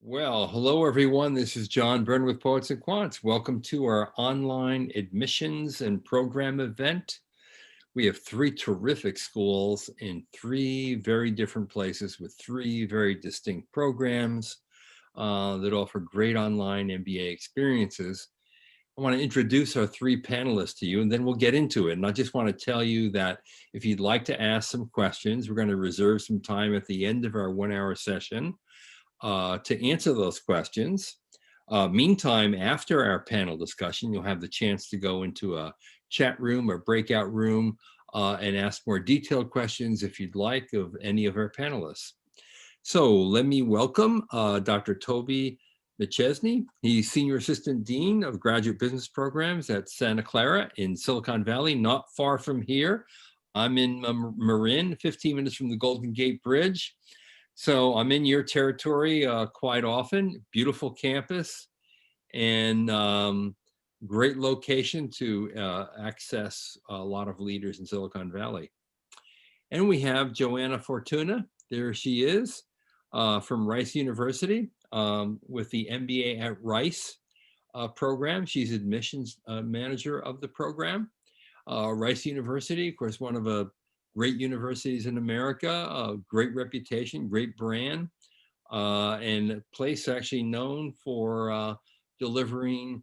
Well, hello everyone. This is John Byrne with Poets&Quants. Welcome to our online admissions and program event. We have three terrific schools in three very different places with three very distinct programs that offer great online MBA experiences. I want to introduce our three panelists to you, and then we'll get into it. And I just want to tell you that if you'd like to ask some questions, we're going to reserve some time at the end of our 1-hour session to answer those questions. Meantime, after our panel discussion, you'll have the chance to go into a chat room or breakout room and ask more detailed questions if you'd like of any of our panelists. So let me welcome Dr. Toby McChesney. He's Senior Assistant Dean of Graduate Business Programs at Santa Clara in Silicon Valley, not far from here. I'm in Marin, 15 minutes from the Golden Gate Bridge. So I'm in your territory quite often. Beautiful campus and great location to access a lot of leaders in Silicon Valley. And we have Joanna Fortuna. There she is from Rice University with the MBA at Rice program. She's admissions manager of the program. Rice University, of course, one of the great universities in America, a great reputation, great brand, and a place actually known for delivering,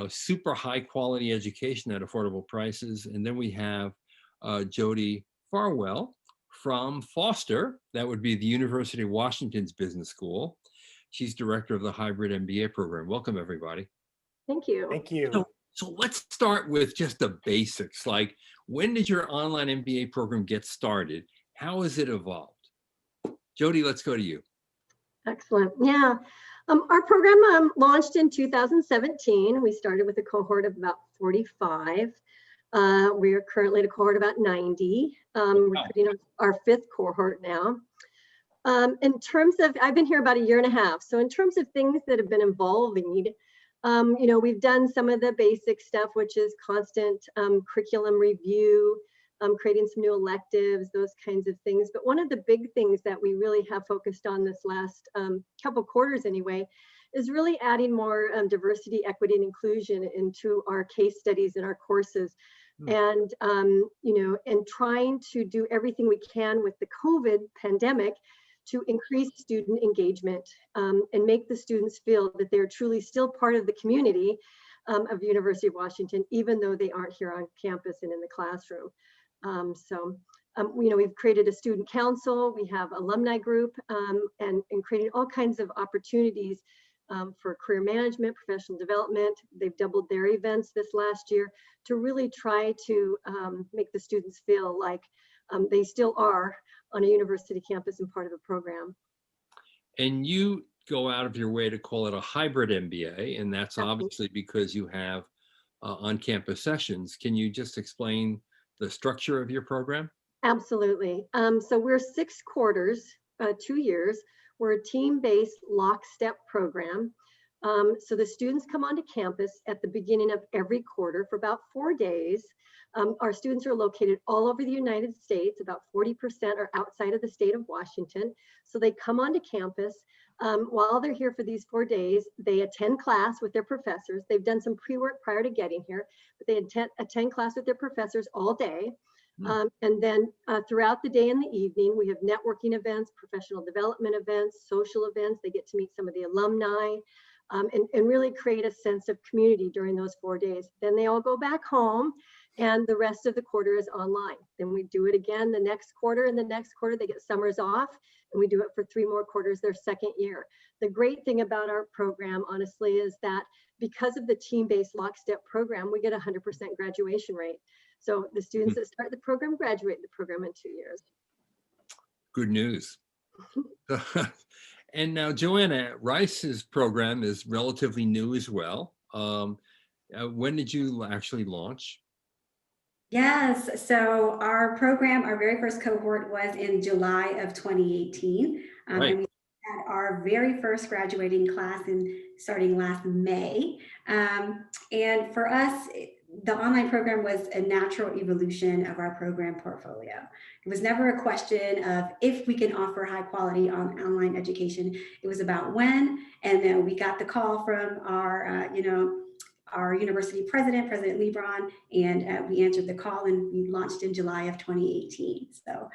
super high quality education at affordable prices. And then we have Jody Farwell from Foster. That would be the University of Washington's Business School. She's director of the hybrid MBA program. Welcome, everybody. Thank you. Thank you. So let's start with just the basics. Like, when did your online MBA program get started? How has it evolved? Jody, let's go to you. Excellent. Yeah. Our program launched in 2017. We started with a cohort of about 45. We are currently at a cohort of about 90. We're putting our fifth cohort now. In terms of, I've been here about a year and a half. So in terms of things that have been evolving, we've done some of the basic stuff, which is constant curriculum review, creating some new electives, those kinds of things. But one of the big things that we really have focused on this last couple quarters anyway, is really adding more diversity, equity, and inclusion into our case studies and our courses. And, and trying to do everything we can with the COVID pandemic to increase student engagement and make the students feel that they're truly still part of the community of the University of Washington, even though they aren't here on campus and in the classroom. We've created a student council, we have alumni group, and creating all kinds of opportunities for career management, professional development. They've doubled their events this last year to really try to make the students feel like they still are on a university campus and part of a program. And you go out of your way to call it a hybrid MBA, and that's obviously because you have on-campus sessions. Can you just explain the structure of your program? Absolutely. So we're 6 quarters, 2 years. We're a team-based lockstep program. So the students come onto campus at the beginning of every quarter for about 4 days. Our students are located all over the United States. About 40% are outside of the state of Washington. So they come onto campus. While they're here for these 4 days, they attend class with their professors. They've done some pre-work prior to getting here, but they attend class with their professors all day. And then throughout the day and the evening, we have networking events, professional development events, social events. They get to meet some of the alumni and really create a sense of community during those 4 days. Then they all go back home and the rest of the quarter is online. Then we do it again the next quarter, and the next quarter they get summers off, and we do it for 3 more quarters their second year. The great thing about our program, honestly, is that because of the team-based lockstep program, we get 100% graduation rate. So the students that start the program graduate the program in 2 years. Good news. And now, Joanna, Rice's program is relatively new as well. When did you actually launch? Yes, so our program, our very first cohort was in July of 2018. Right. And we had our very first graduating class starting last May. And for us, the online program was a natural evolution of our program portfolio. It was never a question of if we can offer high quality online education. It was about when, and then we got the call from our university president, President Lebron, and we answered the call and we launched in July of 2018. So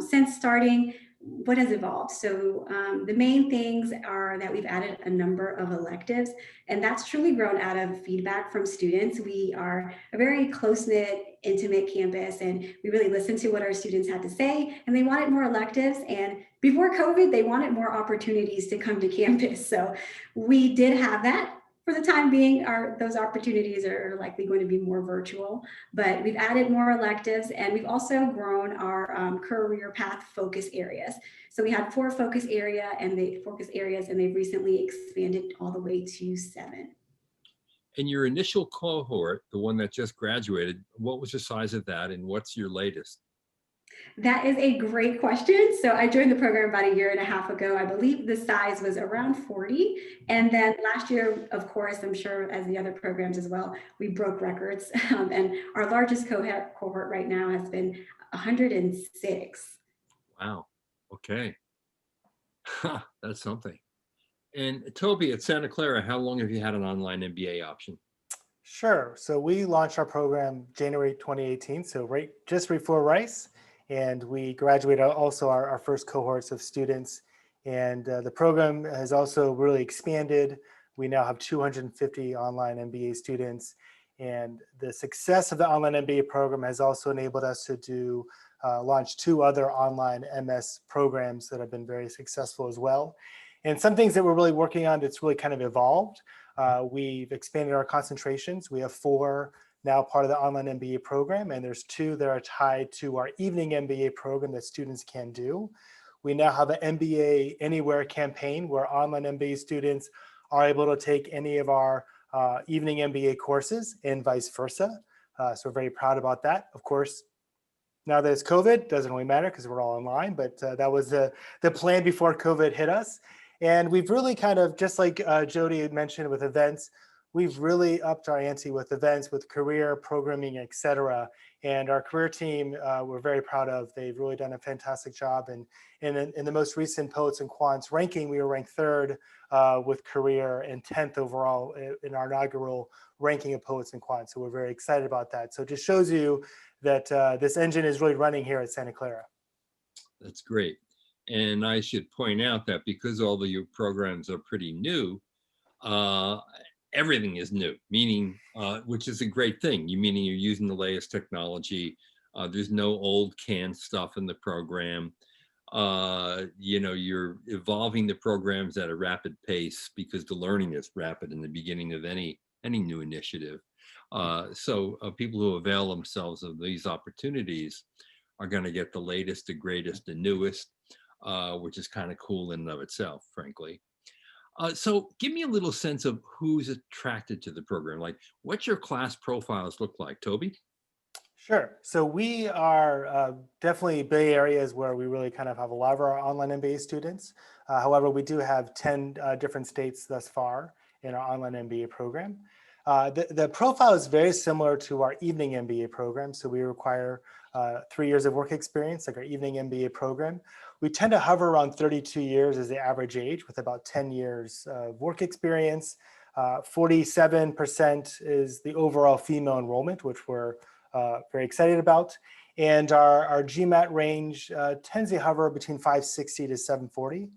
since starting, what has evolved? So the main things are that we've added a number of electives, and that's truly grown out of feedback from students. We are a very close-knit, intimate campus, and we really listened to what our students had to say, and they wanted more electives. And before COVID, they wanted more opportunities to come to campus. So we did have that. For the time being, those opportunities are likely going to be more virtual, but we've added more electives, and we've also grown our career path focus areas. So we had 4 focus areas, and they've recently expanded all the way to 7. And your initial cohort, the one that just graduated, what was the size of that, and what's your latest? That is a great question. So I joined the program about 1.5 years ago. I believe the size was around 40. And then last year, of course, I'm sure as the other programs as well, we broke records. And our largest cohort right now has been 106. Wow. Okay. That's something. And Toby, at Santa Clara, how long have you had an online MBA option? Sure. So we launched our program January 2018, so just before Rice, and we graduated also our first cohorts of students. And the program has also really expanded. We now have 250 online MBA students. And the success of the online MBA program has also enabled us to launch 2 other online MS programs that have been very successful as well. And some things that we're really working on that's really kind of evolved. We've expanded our concentrations. We have 4 now part of the online MBA program, and there's 2 that are tied to our evening MBA program that students can do. We now have an MBA Anywhere campaign where online MBA students are able to take any of our evening MBA courses and vice versa. So we're very proud about that. Of course, now that it's COVID, doesn't really matter because we're all online, but that was the plan before COVID hit us. And we've really kind of, just like Jody had mentioned with events, we've really upped our ante with events, with career programming, et cetera. And our career team, we're very proud of. They've really done a fantastic job. And in the most recent Poets and Quants ranking, we were ranked 3rd with career and 10th overall in our inaugural ranking of Poets and Quants. So we're very excited about that. So it just shows you that this engine is really running here at Santa Clara. That's great. And I should point out that because all of your programs are pretty new, everything is new, meaning, which is a great thing. Meaning you're using the latest technology. There's no old canned stuff in the program. You're evolving the programs at a rapid pace because the learning is rapid in the beginning of any new initiative. So people who avail themselves of these opportunities are going to get the latest, the greatest, the newest, which is kind of cool in and of itself, frankly. So give me a little sense of who's attracted to the program. Like, what's your class profiles look like, Toby? Sure. So we are definitely Bay Areas where we really kind of have a lot of our online MBA students. However, we do have 10 different states thus far in our online MBA program. The profile is very similar to our evening MBA program. So we require 3 years of work experience, like our evening MBA program. We tend to hover around 32 years as the average age, with about 10 years of work experience. 47% is the overall female enrollment, which we're very excited about. And our GMAT range tends to hover between 560 to 740.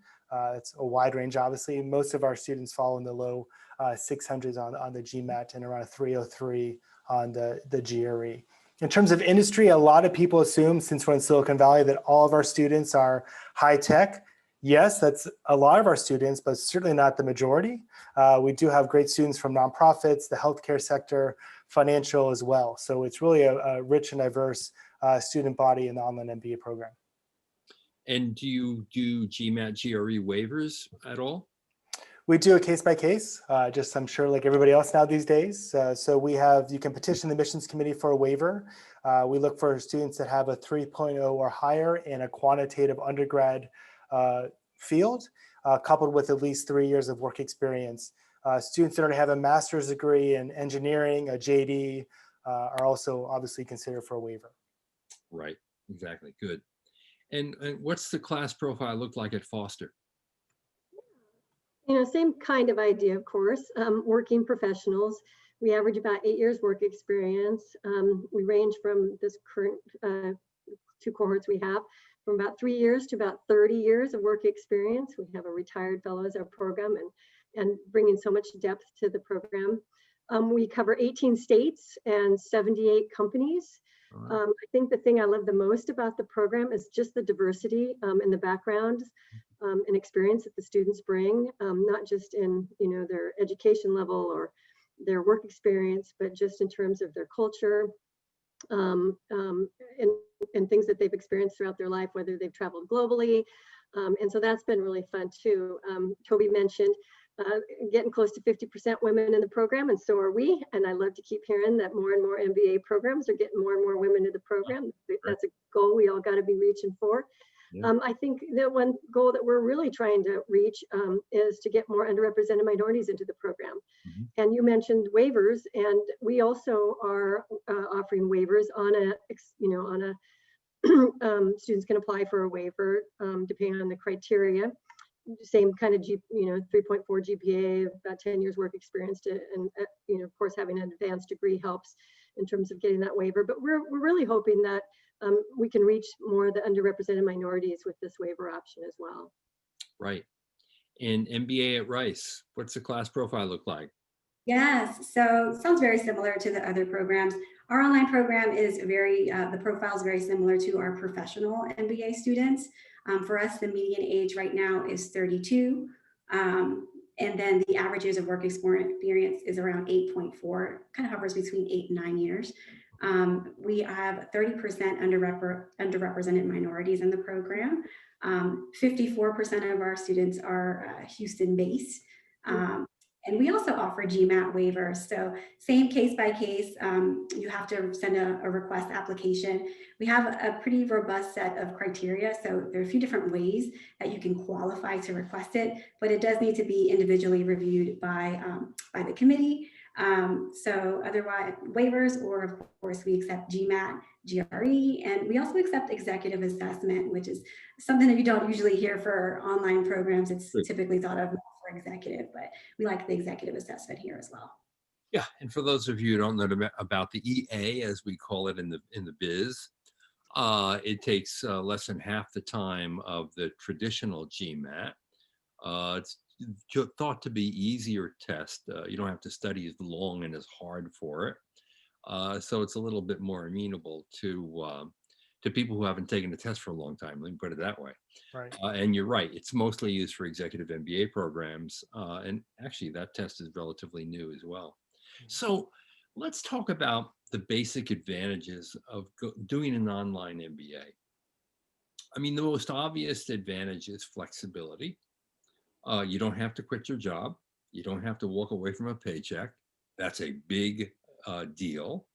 It's a wide range, obviously. Most of our students fall in the low 600s on the GMAT and around 303 on the GRE. In terms of industry, a lot of people assume, since we're in Silicon Valley, that all of our students are high tech. Yes, that's a lot of our students, but certainly not the majority. We do have great students from nonprofits, the healthcare sector, financial as well. So it's really a rich and diverse student body in the online MBA program. And do you do GMAT, GRE waivers at all? We do a case by case, just I'm sure like everybody else now these days. So you can petition the admissions committee for a waiver. We look for students that have a 3.0 or higher in a quantitative undergrad field, coupled with at least 3 years of work experience. Students that already have a master's degree in engineering, a JD, are also obviously considered for a waiver. Right, exactly, good. And what's the class profile look like at Foster? Same kind of idea, of course. Working professionals. We average about 8 years work experience. We range from this current 2 cohorts we have from about 3 years to about 30 years of work experience. We have a retired fellow as our program and bringing so much depth to the program. We cover 18 states and 78 companies. I think the thing I love the most about the program is just the diversity in the background and experience that the students bring, not just in their education level or their work experience, but just in terms of their culture and things that they've experienced throughout their life, whether they've traveled globally. And so that's been really fun too. Toby mentioned getting close to 50% women in the program, and so are we. And I love to keep hearing that more and more MBA programs are getting more and more women to the program. That's a goal we all got to be reaching for. Yeah. I think the one goal that we're really trying to reach is to get more underrepresented minorities into the program. Mm-hmm. And you mentioned waivers, and we also are offering waivers on students can apply for a waiver depending on the criteria. Same kind of 3.4 GPA, about 10 years work experience, and of course having an advanced degree helps in terms of getting that waiver. But we're really hoping that we can reach more of the underrepresented minorities with this waiver option as well. Right. And MBA at Rice, what's the class profile look like? Yes, so it sounds very similar to the other programs. Our online program is the profile is very similar to our professional MBA students. For us, the median age right now is 32. And then the average years of work experience is around 8.4, kind of hovers between 8 and 9 years. We have 30% underrepresented minorities in the program. 54% of our students are Houston-based. And we also offer GMAT waivers. So same case by case, you have to send a request application. We have a pretty robust set of criteria. So there are a few different ways that you can qualify to request it, but it does need to be individually reviewed by the committee. So otherwise waivers, or of course we accept GMAT, GRE, and we also accept executive assessment, which is something that you don't usually hear for online programs. It's typically thought of for executive, but we like the executive assessment here as well. Yeah, and for those of you who don't know about the EA, as we call it in the biz, it takes less than half the time of the traditional GMAT. It's thought to be easier test. You don't have to study as long and as hard for it. So it's a little bit more amenable to people who haven't taken the test for a long time. Let me put it that way. Right. And you're right, it's mostly used for executive MBA programs. And actually that test is relatively new as well. So let's talk about the basic advantages of doing an online MBA. I mean, the most obvious advantage is flexibility. You don't have to quit your job. You don't have to walk away from a paycheck. That's a big deal.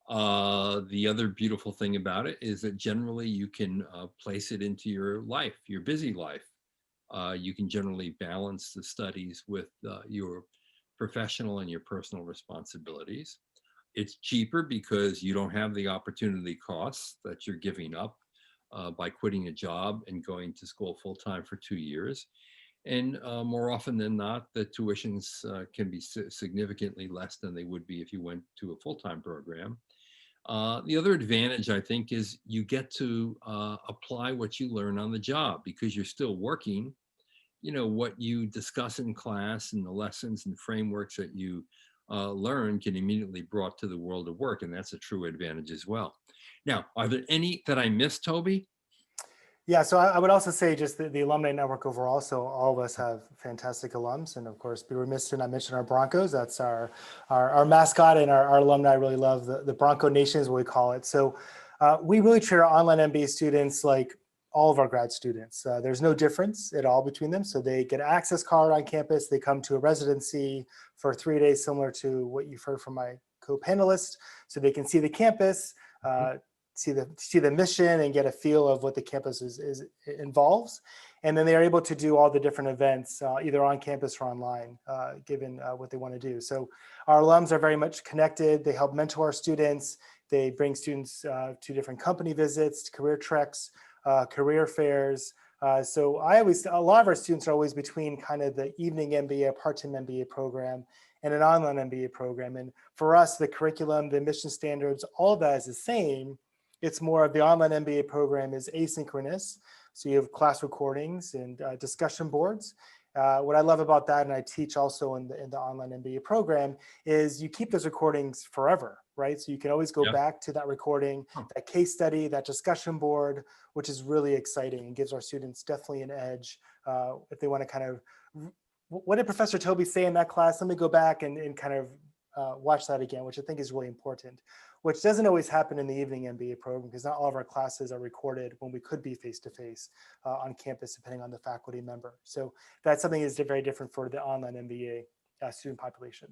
The other beautiful thing about it is that generally you can place it into your life, your busy life. You can generally balance the studies with your professional and your personal responsibilities. It's cheaper because you don't have the opportunity costs that you're giving up by quitting a job and going to school full-time for 2 years. And more often than not, the tuitions can be significantly less than they would be if you went to a full-time program. The other advantage, I think, is you get to apply what you learn on the job because you're still working. You know, what you discuss in class and the lessons and frameworks that you learn can immediately be brought to the world of work. And that's a true advantage as well. Now, are there any that I missed, Toby? Yeah, so I would also say just the Alumni Network overall. So all of us have fantastic alums, and of course, be remiss to not mention our Broncos. That's our mascot, and our alumni really love the Bronco Nation is what we call it. So we really treat our online MBA students like all of our grad students. There's no difference at all between them. So they get an access card on campus. They come to a residency for 3 days, similar to what you've heard from my co-panelists. So they can see the campus, see the mission, and get a feel of what the campus involves. And then they're able to do all the different events, either on campus or online, given what they want to do. So our alums are very much connected. They help mentor our students. They bring students to different company visits, career treks, career fairs. So a lot of our students are always between kind of the evening MBA, part-time MBA program, and an online MBA program. And for us, the curriculum, the admission standards, all of that is the same. It's more of the online MBA program is asynchronous. So you have class recordings and discussion boards. What I love about that, and I teach also in the online MBA program, is you keep those recordings forever, right? So you can always go back to that recording, that case study, that discussion board, which is really exciting and gives our students definitely an edge if they want to kind of, what did Professor Toby say in that class? Let me go back and kind of watch that again, which I think is really important, which doesn't always happen in the evening MBA program because not all of our classes are recorded when we could be face-to-face on campus, depending on the faculty member. So that's something that's very different for the online MBA student population.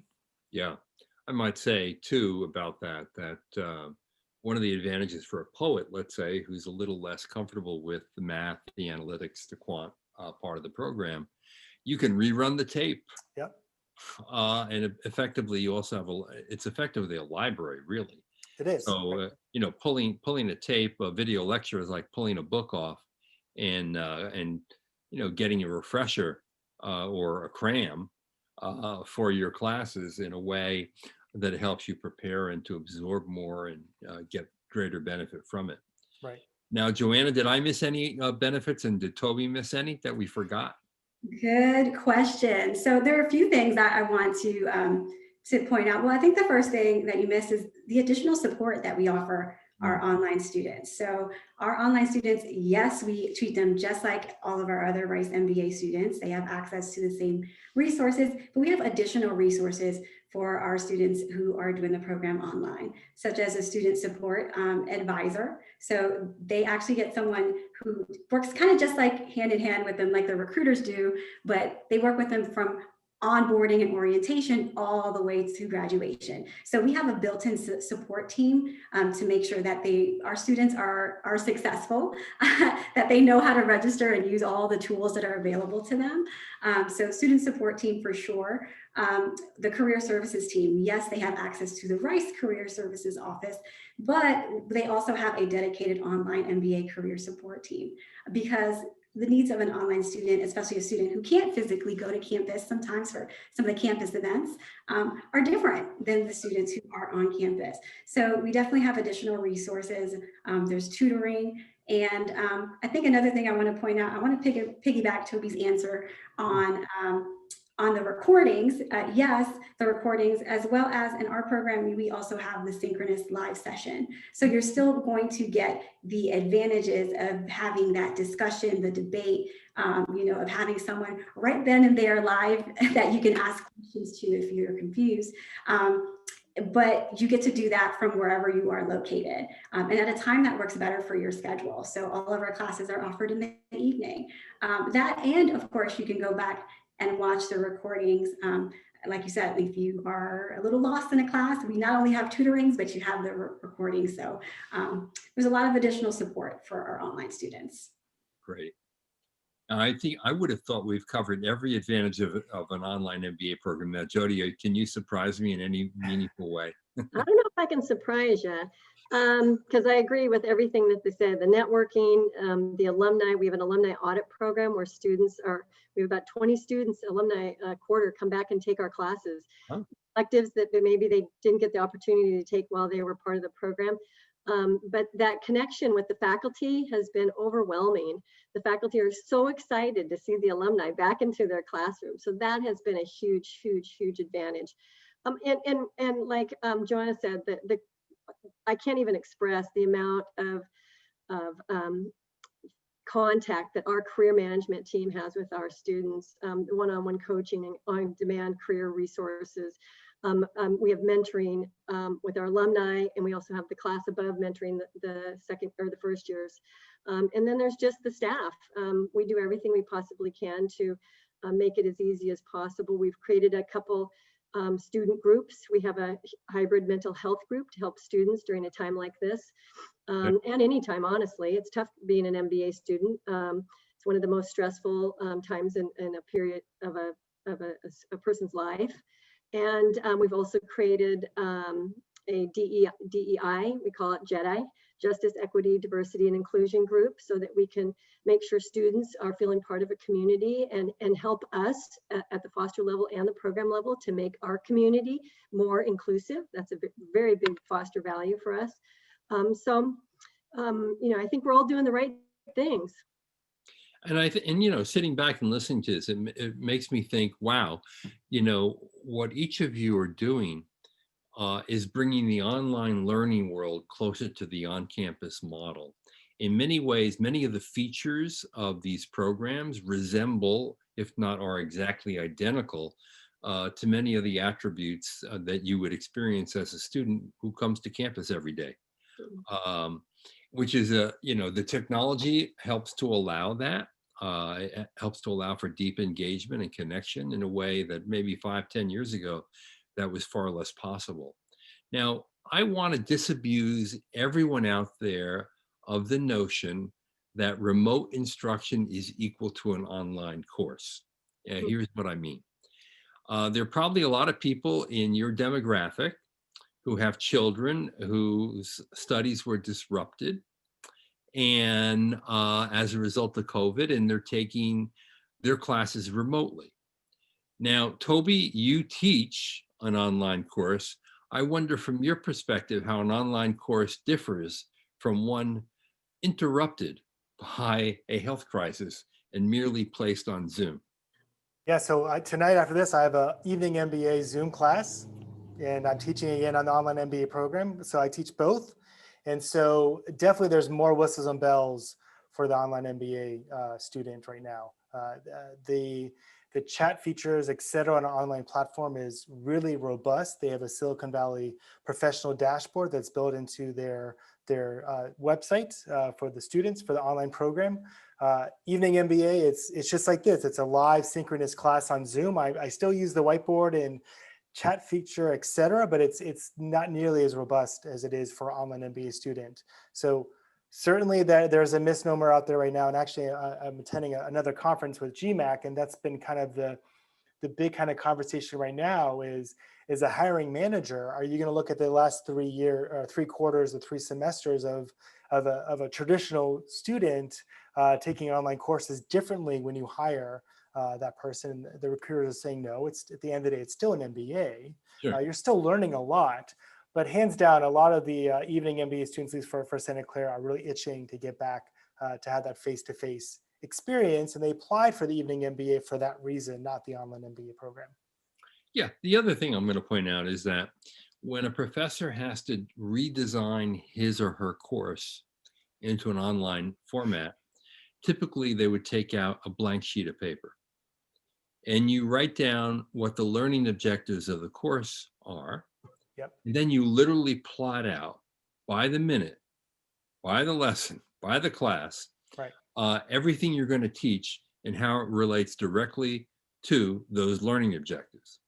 Yeah, I might say too about that, one of the advantages for a poet, let's say, who's a little less comfortable with the math, the analytics, the quant part of the program, you can rerun the tape. Yep. And effectively, you also have it's effectively a library, really. It is. So, you know, pulling a tape, a video lecture is like pulling a book off and you know, getting a refresher or a cram for your classes in a way that it helps you prepare and to absorb more and get greater benefit from it. Right. Now, Joanna, did I miss any benefits, and did Toby miss any that we forgot? Good question. So there are a few things that I want to point out. Well, I think the first thing that you missed is the additional support that we offer our online students. So our online students, yes, we treat them just like all of our other Rice MBA students. They have access to the same resources, but we have additional resources for our students who are doing the program online, such as a student support advisor. So they actually get someone who works kind of just like hand in hand with them, like the recruiters do, but they work with them from onboarding and orientation all the way to graduation. So we have a built-in support team to make sure that our students are successful, that they know how to register and use all the tools that are available to them. So student support team for sure. The career services team, yes, they have access to the Rice Career Services office, but they also have a dedicated online MBA career support team, because the needs of an online student, especially a student who can't physically go to campus sometimes for some of the campus events, are different than the students who are on campus. So we definitely have additional resources. There's tutoring. And I think another thing I want to point out, I want to piggyback Toby's answer on the recordings. Yes, the recordings, as well as in our program, we also have the synchronous live session. So you're still going to get the advantages of having that discussion, the debate, you know, of having someone right then and there live that you can ask questions to if you're confused. But you get to do that from wherever you are located and at a time that works better for your schedule. So all of our classes are offered in the evening. That, and of course, you can go back and watch the recordings. Like you said, if you are a little lost in a class, we not only have tutorings, but you have the recordings. So there's a lot of additional support for our online students. Great. I think I would have thought we've covered every advantage of an online MBA program. Now, Jody, can you surprise me in any meaningful way? I don't know if I can surprise you, because I agree with everything that they said. The networking, the alumni, we have an alumni audit program where we have about 20 students, alumni quarter, come back and take our classes. Huh? Electives that maybe they didn't get the opportunity to take while they were part of the program. But that connection with the faculty has been overwhelming. The faculty are so excited to see the alumni back into their classroom. So that has been a huge, huge, huge advantage. And like Joanna said, I can't even express the amount of contact that our career management team has with our students, one-on-one coaching and on-demand career resources. We have mentoring with our alumni, and we also have the class above mentoring the second or the first years. And then there's just the staff. We do everything we possibly can to make it as easy as possible. We've created a couple student groups. We have a hybrid mental health group to help students during a time like this, and any time, honestly. It's tough being an MBA student. So one of the most stressful times in a period of a person's life. And we've also created a DEI, we call it JEDI, Justice, Equity, Diversity, and Inclusion group, so that we can make sure students are feeling part of a community and help us at the foster level and the program level to make our community more inclusive. That's a very big foster value for us. I think we're all doing the right things. And sitting back and listening to this, it makes me think, wow, what each of you are doing is bringing the online learning world closer to the on-campus model. In many ways, many of the features of these programs resemble, if not are exactly identical, to many of the attributes that you would experience as a student who comes to campus every day. Which is the technology helps to allow that. It helps to allow for deep engagement and connection in a way that maybe 5-10 years ago, that was far less possible. Now, I want to disabuse everyone out there of the notion that remote instruction is equal to an online course. Here's what I mean. There are probably a lot of people in your demographic who have children whose studies were disrupted and as a result of COVID, and they're taking their classes remotely. Now, Toby, you teach an online course. I wonder from your perspective how an online course differs from one interrupted by a health crisis and merely placed on Zoom. Yeah, so tonight after this, I have an evening MBA Zoom class, and I'm teaching again on the Online MBA program. So I teach both. And so definitely there's more whistles and bells for the Online MBA student right now. The chat features, et cetera, on an online platform is really robust. They have a Silicon Valley professional dashboard that's built into their website for the students for the online program. Evening MBA, it's just like this. It's a live synchronous class on Zoom. I still use the whiteboard and chat feature, et cetera, but it's not nearly as robust as it is for Online MBA student. So certainly there's a misnomer out there right now. And actually I'm attending another conference with GMAC, and that's been kind of the big kind of conversation right now is a hiring manager, are you going to look at the last 3 quarters or 3 semesters of a traditional student taking online courses differently when you hire that person? The recruiter is saying, no, it's at the end of the day, it's still an MBA. Sure. You're still learning a lot, but hands down, a lot of the evening MBA students, at least for Santa Clara, are really itching to get back to have that face-to-face experience. And they applied for the evening MBA for that reason, not the Online MBA program. Yeah, the other thing I'm going to point out is that when a professor has to redesign his or her course into an online format, typically they would take out a blank sheet of paper and you write down what the learning objectives of the course are. Yep. And then you literally plot out by the minute, by the lesson, by the class, right, everything you're going to teach and how it relates directly to those learning objectives.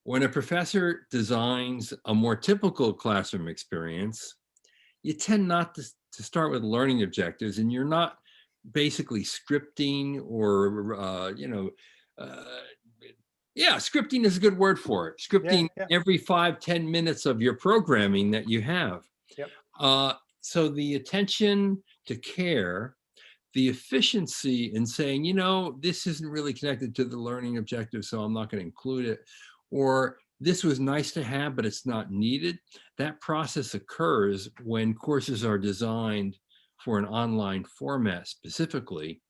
When a professor designs a more typical classroom experience, you tend not to start with learning objectives, and you're not basically scripting or, scripting is a good word for it. Scripting every 5-10 minutes of your programming that you have. Yep. So the attention to care, the efficiency in saying, this isn't really connected to the learning objective, so I'm not going to include it. Or this was nice to have, but it's not needed. That process occurs when courses are designed for an online format specifically.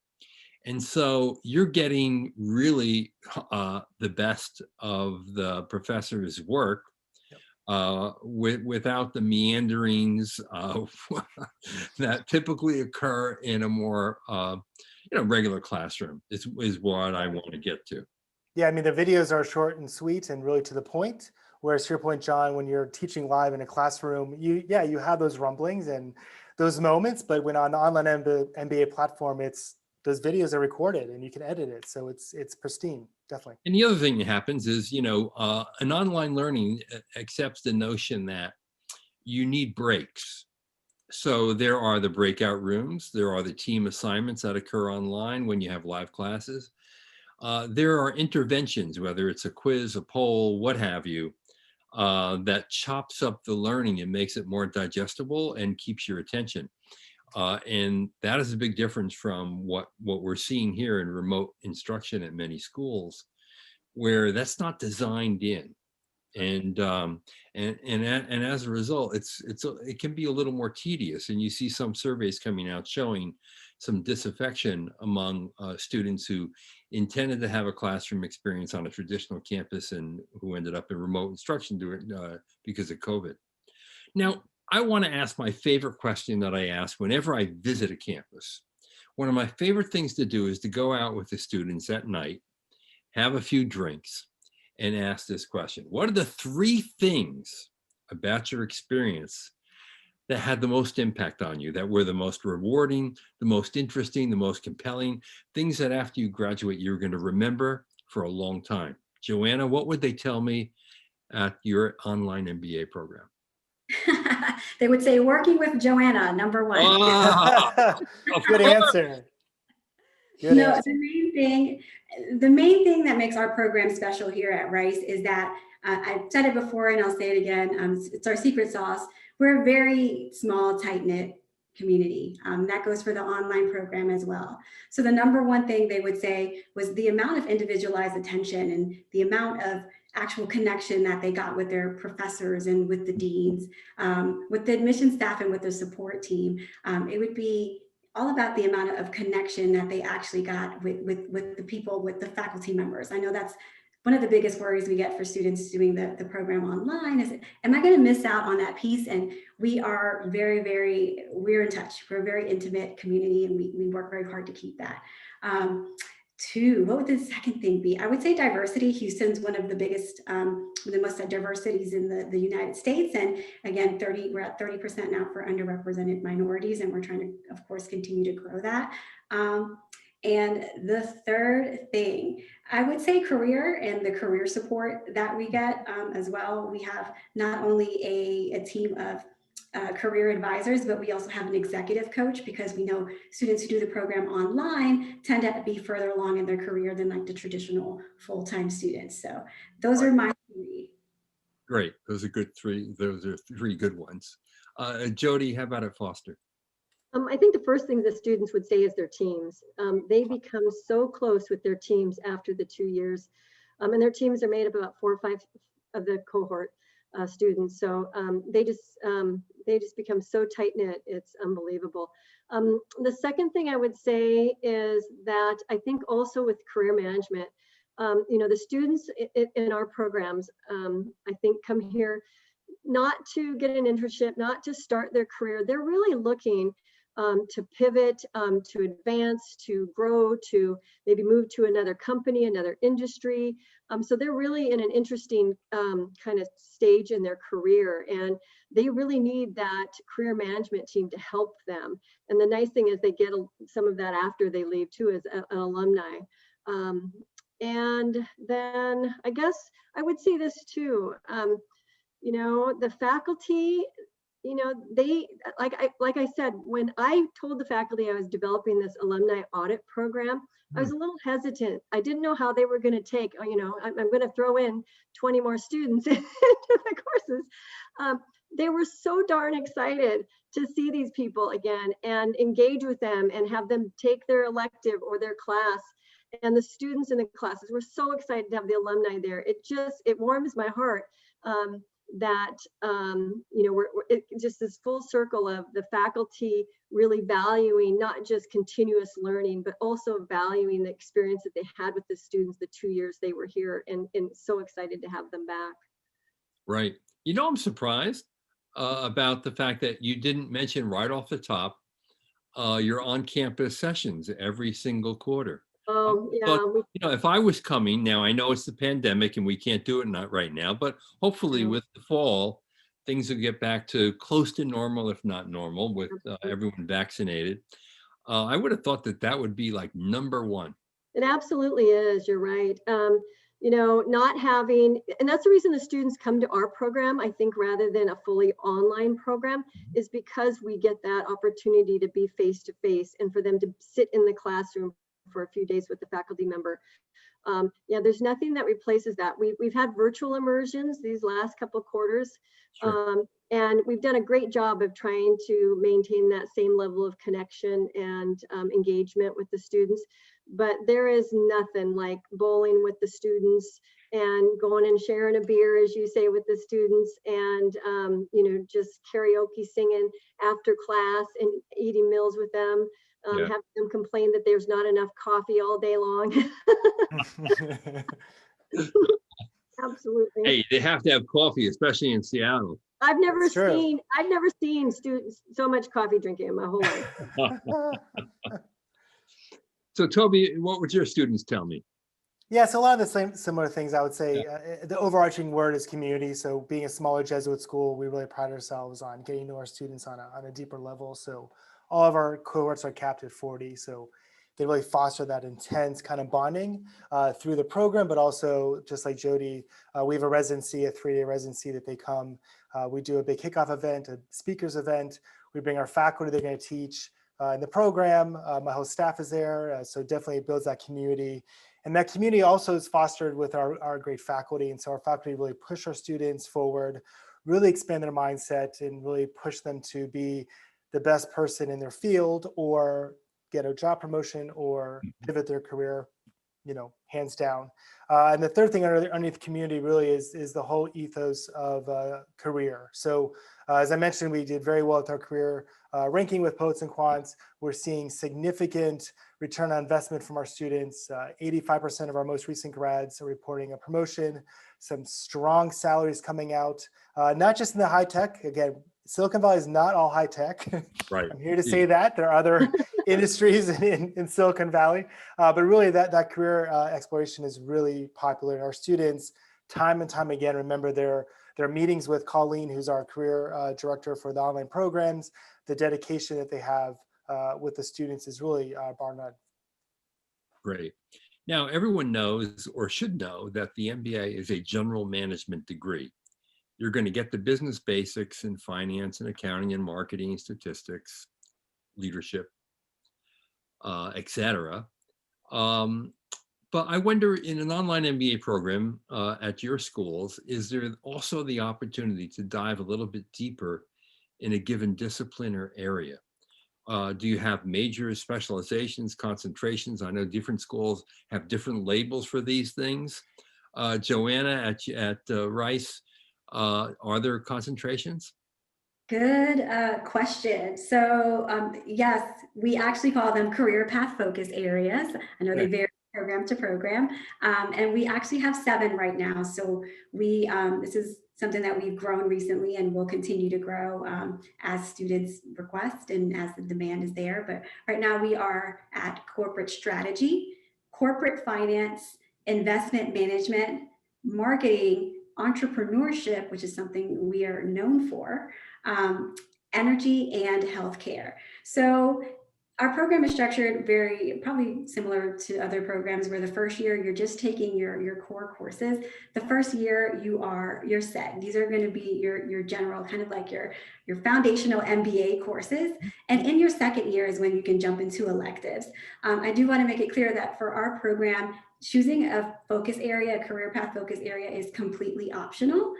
And so you're getting really the best of the professor's work without the meanderings that typically occur in a more regular classroom is what I want to get to. Yeah, I mean, the videos are short and sweet and really to the point. Whereas to your point, John, when you're teaching live in a classroom, you have those rumblings and those moments, but when on the Online MBA platform, those videos are recorded and you can edit it. So it's pristine, definitely. And the other thing that happens is, an online learning accepts the notion that you need breaks. So there are the breakout rooms. There are the team assignments that occur online when you have live classes. There are interventions, whether it's a quiz, a poll, what have you, that chops up the learning and makes it more digestible and keeps your attention. And that is a big difference from what we're seeing here in remote instruction at many schools, where that's not designed in. And as a result, it can be a little more tedious. And you see some surveys coming out showing some disaffection among students who intended to have a classroom experience on a traditional campus and who ended up in remote instruction because of COVID. Now, I want to ask my favorite question that I ask whenever I visit a campus. One of my favorite things to do is to go out with the students at night, have a few drinks, and ask this question. What are the 3 things about your experience that had the most impact on you, that were the most rewarding, the most interesting, the most compelling, things that after you graduate, you're going to remember for a long time? Joanna, what would they tell me at your online MBA program? They would say working with Joanna, number 1. Ah, Good answer. Good No, answer. the main thing that makes our program special here at Rice is that I've said it before and I'll say it again. It's our secret sauce. We're a very small, tight-knit community. That goes for the online program as well. So the number 1 thing they would say was the amount of individualized attention and the amount of actual connection that they got with their professors and with the deans, with the admission staff and with the support team. It would be all about the amount of connection that they actually got with the people, with the faculty members. I know that's one of the biggest worries we get for students doing the program online is, am I going to miss out on that piece? And we are we're in touch. We're a very intimate community and we work very hard to keep that. 2, what would the second thing be? I would say diversity. Houston's one of the biggest, the most diversities in the United States. And again, we're at 30% now for underrepresented minorities. And we're trying to, of course, continue to grow that. And the 3rd thing, I would say career and the career support that we get as well. We have not only a team of career advisors, but we also have an executive coach because we know students who do the program online tend to be further along in their career than like the traditional full-time students. So those are my 3. Great. Those are good 3. Those are 3 good ones. Jody, how about at Foster? I think the first thing the students would say is their teams. They become so close with their teams after the 2 years. And their teams are made up about 4 or 5 of the cohort students. So they just become so tight knit. It's unbelievable. The second thing I would say is that I think also with career management, the students in our programs, I think come here not to get an internship, not to start their career. They're really looking to pivot, to advance, to grow, to maybe move to another company, another industry. So they're really in an interesting kind of stage in their career, and they really need that career management team to help them. And the nice thing is they get some of that after they leave too, as an alumni. And then I guess I would say this too, the faculty, they, like I said, when I told the faculty I was developing this alumni audit program, I was a little hesitant. I didn't know how they were going to take, I'm going to throw in 20 more students into the courses. They were so darn excited to see these people again and engage with them and have them take their elective or their class. And the students in the classes were so excited to have the alumni there. It warms my heart. That it's just this full circle of the faculty really valuing not just continuous learning, but also valuing the experience that they had with the students the 2 years they were here, and so excited to have them back. Right. I'm surprised about the fact that you didn't mention right off the top your on-campus sessions every single quarter. Oh, yeah. But, if I was coming now, I know it's the pandemic and we can't do it not right now, but hopefully with the fall, things will get back to close to normal, if not normal, with everyone vaccinated. I would have thought that would be like number 1. It absolutely is. You're right. not having, and that's the reason the students come to our program, I think, rather than a fully online program, is because we get that opportunity to be face to face and for them to sit in the classroom for a few days with the faculty member. Yeah, there's nothing that replaces that. We've had virtual immersions these last couple of quarters, Sure. and we've done a great job of trying to maintain that same level of connection and engagement with the students. But there is nothing like bowling with the students and going and sharing a beer, as you say, with the students, and just karaoke singing after class and eating meals with them. Yeah. Have them complain that there's not enough coffee all day long. Absolutely. Hey, they have to have coffee, especially in Seattle. I've never That's true. seen students so much coffee drinking in my whole life. So Toby, what would your students tell me? Yeah, so a lot of the similar things, I would say. The overarching word is community. So being a smaller Jesuit school, we really pride ourselves on getting to our students on a deeper level. So all of our cohorts are capped at 40. So they really foster that intense kind of bonding through the program, but also just like Jody, we have a residency, a 3-day residency that they come. We do a big kickoff event, a speakers event. We bring our faculty, they're going to teach in the program. My whole staff is there. So definitely builds that community. And that community also is fostered with our great faculty. And so our faculty really push our students forward, really expand their mindset and really push them to be the best person in their field or get a job promotion or pivot their career, hands down. And the third thing underneath community really is the whole ethos of career. So as I mentioned, we did very well with our career ranking with Poets&Quants. We're seeing significant return on investment from our students. 85% of our most recent grads are reporting a promotion, some strong salaries coming out, not just in the high tech. Again, Silicon Valley is not all high tech. Right. I'm here to say that. There are other industries in Silicon Valley, but really that career exploration is really popular. Our students, time and time again, remember their meetings with Colleen, who's our career director for the online programs. The dedication that they have with the students is really bar none. Great. Now, everyone knows or should know that the MBA is a general management degree. You're going to get the business basics in finance and accounting and marketing and statistics, leadership, etc. But I wonder, in an online MBA program at your schools, is there also the opportunity to dive a little bit deeper in a given discipline or area? Do you have major specializations, concentrations? I know different schools have different labels for these things. Joanna at Rice, are there concentrations? Good question. So yes, we actually call them career path focus areas. I know they vary program to program, and we actually have 7 right now. So we this is something that we've grown recently and will continue to grow as students request and as the demand is there. But right now we are at corporate strategy, corporate finance, investment management, marketing, entrepreneurship, which is something we are known for, energy, and healthcare. So our program is structured probably similar to other programs where the first year you're just taking your core courses. The first year you're set. These are going to be your general, kind of like your foundational MBA courses. And in your second year is when you can jump into electives. I do want to make it clear that for our program, choosing a focus area, a career path focus area, is completely optional.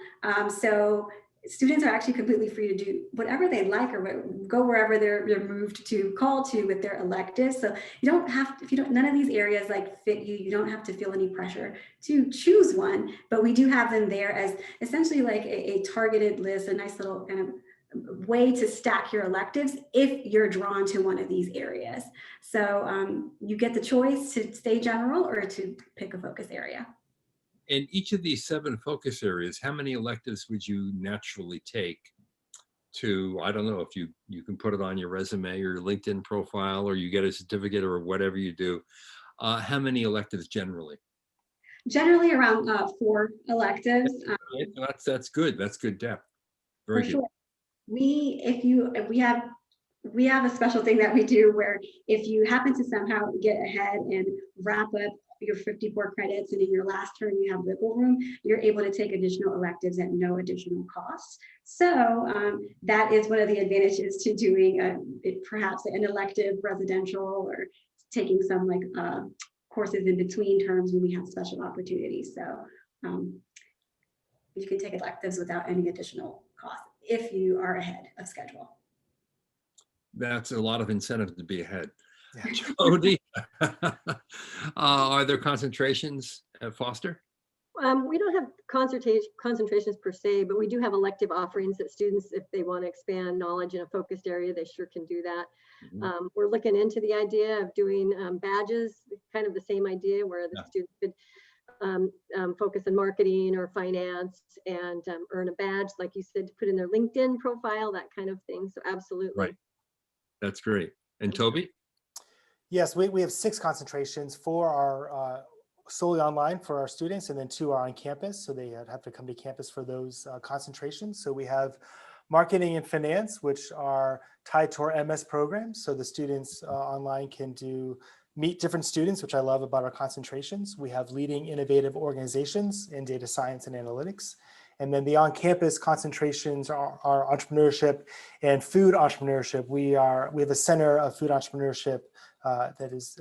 So students are actually completely free to do whatever they like or go wherever they're moved to, call to with their electives. So you don't have to, none of these areas like fit you, you don't have to feel any pressure to choose one, but we do have them there as essentially like a targeted list, a nice little kind of way to stack your electives if you're drawn to one of these areas. So you get the choice to stay general or to pick a focus area. In each of these 7 focus areas, how many electives would you naturally take to, I don't know if you can put it on your resume or your LinkedIn profile, or you get a certificate or whatever you do. How many electives generally? Generally around 4 electives. That's good. That's good depth. Very good. Sure. We have a special thing that we do where if you happen to somehow get ahead and wrap up your 54 credits and in your last term you have wiggle room, you're able to take additional electives at no additional cost. So that is one of the advantages to doing perhaps an elective residential or taking some like courses in between terms when we have special opportunities. So you can take electives without any additional cost if you are ahead of schedule. That's a lot of incentive to be ahead. Yeah. Jody, are there concentrations at Foster? We don't have concentrations per se, but we do have elective offerings that students, if they want to expand knowledge in a focused area, they sure can do that. Mhm. We're looking into the idea of doing badges, kind of the same idea where the students could focus on marketing or finance and earn a badge, like you said, to put in their LinkedIn profile, that kind of thing. So absolutely. Right. That's great. And Toby? Yes, we have 6 concentrations. 4 are solely online for our students, and then 2 are on campus. So they have to come to campus for those concentrations. So we have marketing and finance, which are tied to our MS programs. So the students online can meet different students, which I love about our concentrations. We have leading innovative organizations in data science and analytics. And then the on-campus concentrations are entrepreneurship and food entrepreneurship. We have a center of food entrepreneurship that is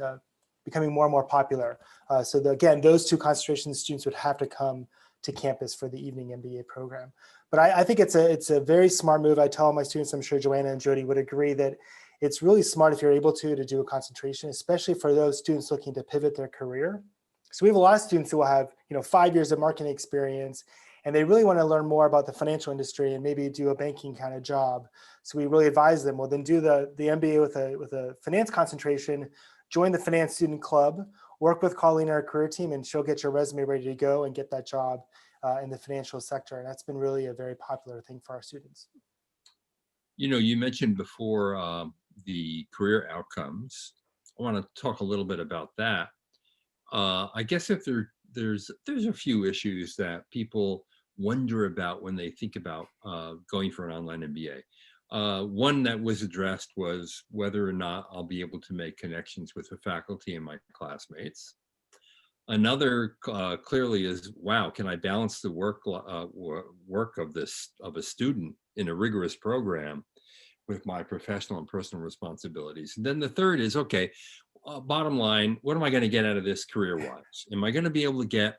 becoming more and more popular. So again, those 2 concentrations, students would have to come to campus for the evening MBA program. But I think it's a very smart move. I tell all my students, I'm sure Joanna and Jody would agree, that it's really smart if you're able to do a concentration, especially for those students looking to pivot their career. So we have a lot of students who will have 5 years of marketing experience, and they really want to learn more about the financial industry and maybe do a banking kind of job. So we really advise them, well, then do the MBA with a finance concentration, join the finance student club, work with Colleen and our career team, and she'll get your resume ready to go and get that job in the financial sector. And that's been really a very popular thing for our students. You mentioned before the career outcomes. I want to talk a little bit about that. I guess if there's a few issues that people wonder about when they think about going for an online MBA. One that was addressed was whether or not I'll be able to make connections with the faculty and my classmates. Another clearly is, wow, can I balance the work of a student in a rigorous program with my professional and personal responsibilities? And then the third is, okay, bottom line, what am I going to get out of this career-wise? Am I going to be able to get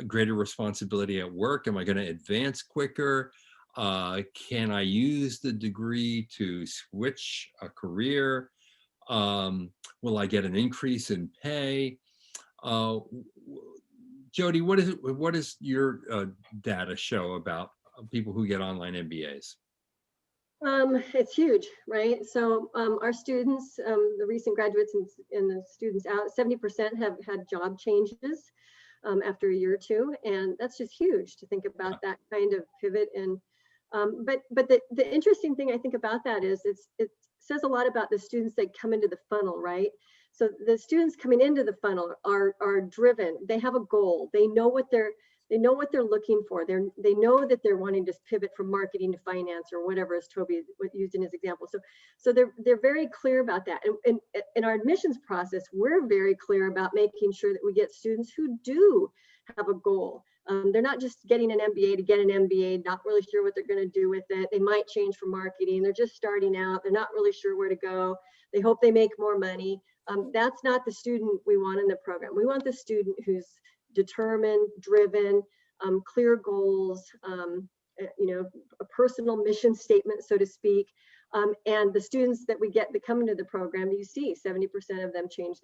greater responsibility at work? Am I going to advance quicker? Can I use the degree to switch a career? Will I get an increase in pay? Jody, what is your data show about people who get online MBAs? It's huge, right? So our students, the recent graduates and the students out, 70% have had job changes after a year or two, and that's just huge to think about that kind of pivot. And but the interesting thing I think about that is it says a lot about the students that come into the funnel, right? So the students coming into the funnel are driven. They have a goal. They know what they're looking for. They know that they're wanting to pivot from marketing to finance or whatever, as Toby used in his example. So they're very clear about that. And in our admissions process, we're very clear about making sure that we get students who do have a goal. They're not just getting an MBA to get an MBA, not really sure what they're going to do with it. They might change from marketing. They're just starting out. They're not really sure where to go. They hope they make more money. That's not the student we want in the program. We want the student who's determined, driven, clear goals, a personal mission statement, so to speak. And the students that we get that come into the program, you see 70% of them change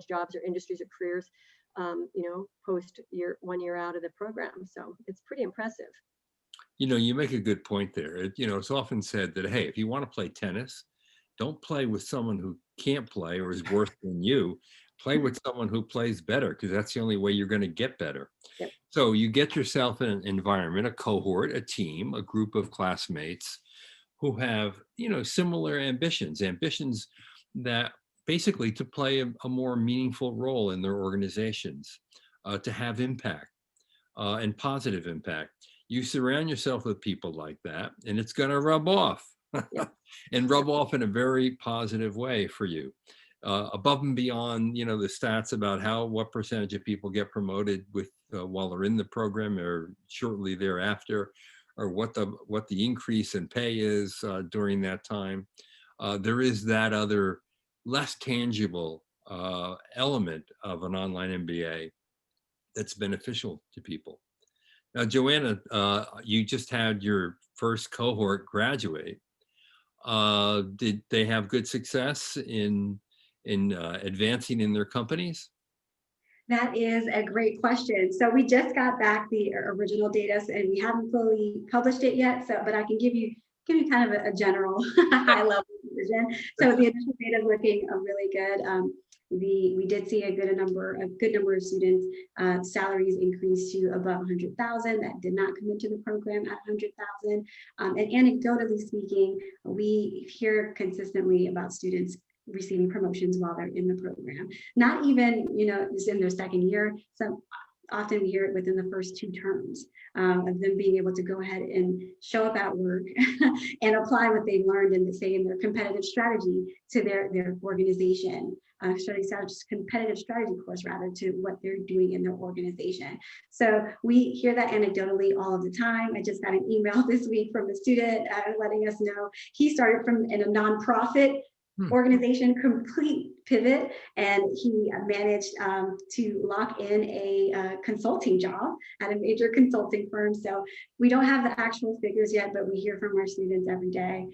jobs or industries or careers, post 1 year out of the program. So it's pretty impressive. You make a good point there. It's often said that, hey, if you want to play tennis, don't play with someone who can't play or is worse than you. Play with someone who plays better, because that's the only way you're going to get better. Yep. So you get yourself in an environment, a cohort, a team, a group of classmates who have, similar ambitions that basically to play a more meaningful role in their organizations, to have impact and positive impact. You surround yourself with people like that, and it's going to rub off. Yep. And rub off in a very positive way for you. above and beyond, you know, the stats about what percentage of people get promoted while they're in the program or shortly thereafter, or what the increase in pay is during that time. There is that other less tangible element of an online MBA that's beneficial to people. Now, Joanna, you just had your first cohort graduate. Did they have good success in advancing in their companies? That is a great question. So we just got back the original data, and we haven't fully published it yet. So, but I can give you kind of a general high level vision. So the initial data is looking really good. We did see a good number of students salaries increased to above 100,000 that did not come into the program at 100,000. And anecdotally speaking, we hear consistently about students receiving promotions while they're in the program. Not even, just in their second year. So often we hear it within the first 2 terms of them being able to go ahead and show up at work and apply what they've learned in their competitive strategy to their organization. Competitive strategy course rather, to what they're doing in their organization. So we hear that anecdotally all of the time. I just got an email this week from a student letting us know he started in a nonprofit organization, complete pivot, and he managed to lock in a consulting job at a major consulting firm. So we don't have the actual figures yet, but we hear from our students every day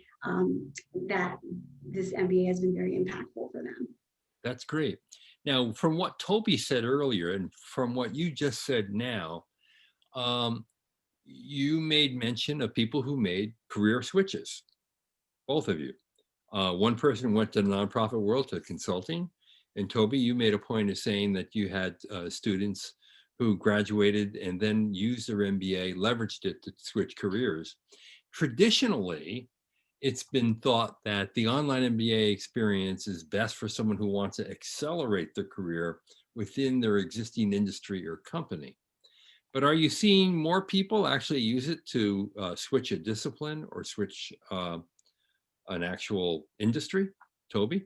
that this MBA has been very impactful for them. That's great. Now, from what Toby said earlier and from what you just said now, you made mention of people who made career switches, both of you. One person went to the nonprofit world to consulting, and Toby, you made a point of saying that you had students who graduated and then used their MBA, leveraged it to switch careers. Traditionally, it's been thought that the online MBA experience is best for someone who wants to accelerate their career within their existing industry or company. But are you seeing more people actually use it to switch a discipline or switch an actual industry? Toby?